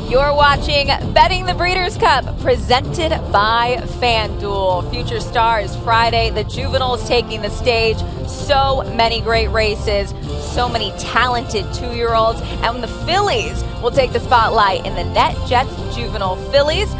You're watching Betting the Breeders' Cup, presented by FanDuel. Future Stars Friday, the juveniles taking the stage. So many great races, so many talented 2-year-olds, and the fillies will take the spotlight in the NetJets Juvenile Fillies.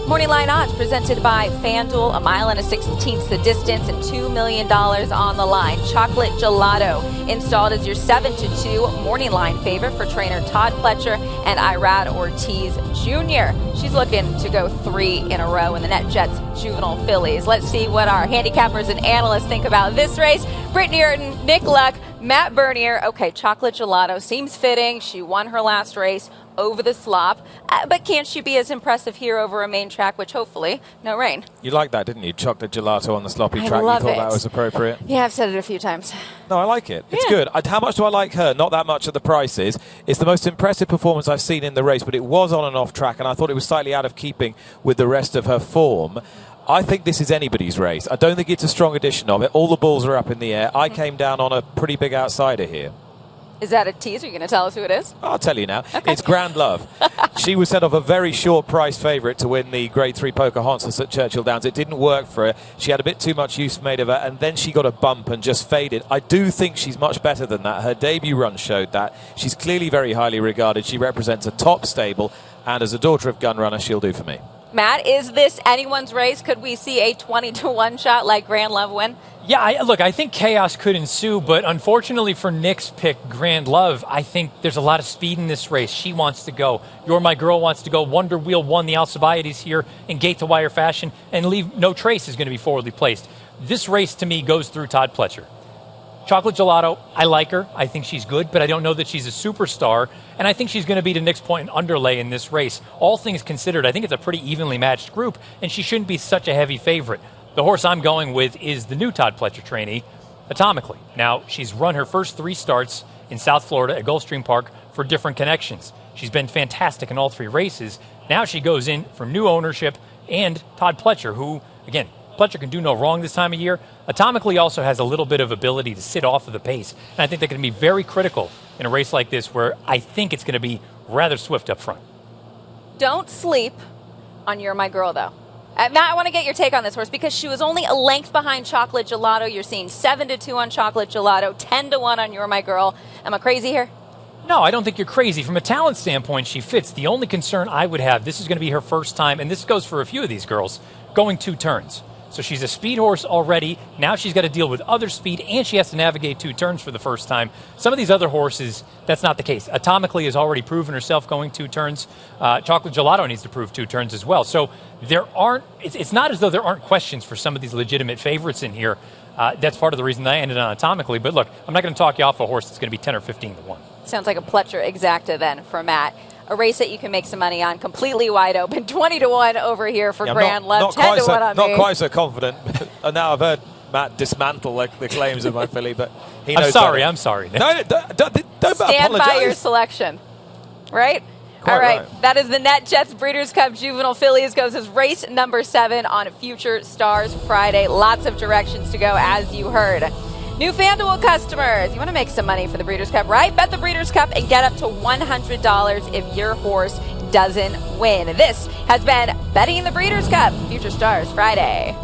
Morning line odds presented by FanDuel, 1.16 the distance and $2 million on the line. Chocolate Gelato installed as your 7-2 morning line favorite for trainer Todd Pletcher and Irad Ortiz Jr. She's looking to go 3 in a row in the NetJets Juvenile Fillies. Let's see what our handicappers and analysts think about this race. Brittany Urton, Nick Luck, Matt Bernier. Okay, Chocolate Gelato seems fitting. She won her last race over the slop, but can't she be as impressive here over a main track, which hopefully no rain? You liked that, didn't you? Chocolate Gelato on the sloppy track. Love You thought it. that was appropriate? Yeah, I've said it a few times. No, I like it. It's good. How much do I like her? Not that much at the prices. It's the most impressive performance I've seen in the race, but it was on and off track, and I thought it was slightly out of keeping with the rest of her form. I think this is anybody's race. I don't think it's a strong edition of it. All the balls are up in the air. I came down on a pretty big outsider here. Is that a tease? Are you going to tell us who it is? I'll tell you now. Okay. It's Grand Love. She was set off a very short price favourite to win the Grade 3 Pocahontas at Churchill Downs. It didn't work for her. She had a bit too much use made of her, and then she got a bump and just faded. I do think she's much better than that. Her debut run showed that. She's clearly very highly regarded. She represents a top stable, and as a daughter of gun runner, she'll do for me. Matt, is this anyone's race? Could we see a 20-1 shot like Grand Love win? Yeah, I think chaos could ensue, but unfortunately for Nick's pick, Grand Love, I think there's a lot of speed in this race. She wants to go. You're My Girl wants to go. Wonder Wheel won the Alcibiades here in gate-to-wire fashion, and Leave No Trace is going to be forwardly placed. This race, to me, goes through Todd Pletcher. Chocolate Gelato, I like her. I think she's good, but I don't know that she's a superstar, and I think she's going to be, to Nick's point, an underlay in this race. All things considered, I think it's a pretty evenly matched group, and she shouldn't be such a heavy favorite. The horse I'm going with is the new Todd Pletcher trainee, Atomically. Now, she's run her first 3 starts in South Florida at Gulfstream Park for different connections. She's been fantastic in all 3 races. Now she goes in for new ownership and Todd Pletcher, who, again, Pletcher can do no wrong this time of year. Atomically also has a little bit of ability to sit off of the pace, and I think that can be very critical in a race like this where I think it's going to be rather swift up front. Don't sleep on You're My Girl, though. Matt, I want to get your take on this horse because she was only a length behind Chocolate Gelato. You're seeing 7-2 on Chocolate Gelato, 10-1 on You're My Girl. Am I crazy here? No, I don't think you're crazy. From a talent standpoint, she fits. The only concern I would have, this is going to be her first time, and this goes for a few of these girls, going 2 turns. So she's a speed horse already. Now she's got to deal with other speed, and she has to navigate 2 turns for the first time. Some of these other horses, that's not the case. Atomically has already proven herself going 2 turns. Chocolate Gelato needs to prove 2 turns as well. So it's not as though there aren't questions for some of these legitimate favorites in here. That's part of the reason that I ended on Atomically. But look, I'm not going to talk you off a horse that's going to be 10 or 15-1. Sounds like a Pletcher exacta then for Matt. A race that you can make some money on, completely wide open, 20-1 over here for Grand Love, 10-1 on me. Not quite so confident. And now I've heard Matt dismantle the claims of my filly, but he knows. I'm sorry. No, don't stand by your selection, right? Quite all right. right. That is the NetJets Breeders' Cup Juvenile Fillies. Goes as race number 7 on Future Stars Friday. Lots of directions to go, as you heard. New FanDuel customers, you want to make some money for the Breeders' Cup, right? Bet the Breeders' Cup and get up to $100 if your horse doesn't win. This has been Betting the Breeders' Cup, Future Stars Friday.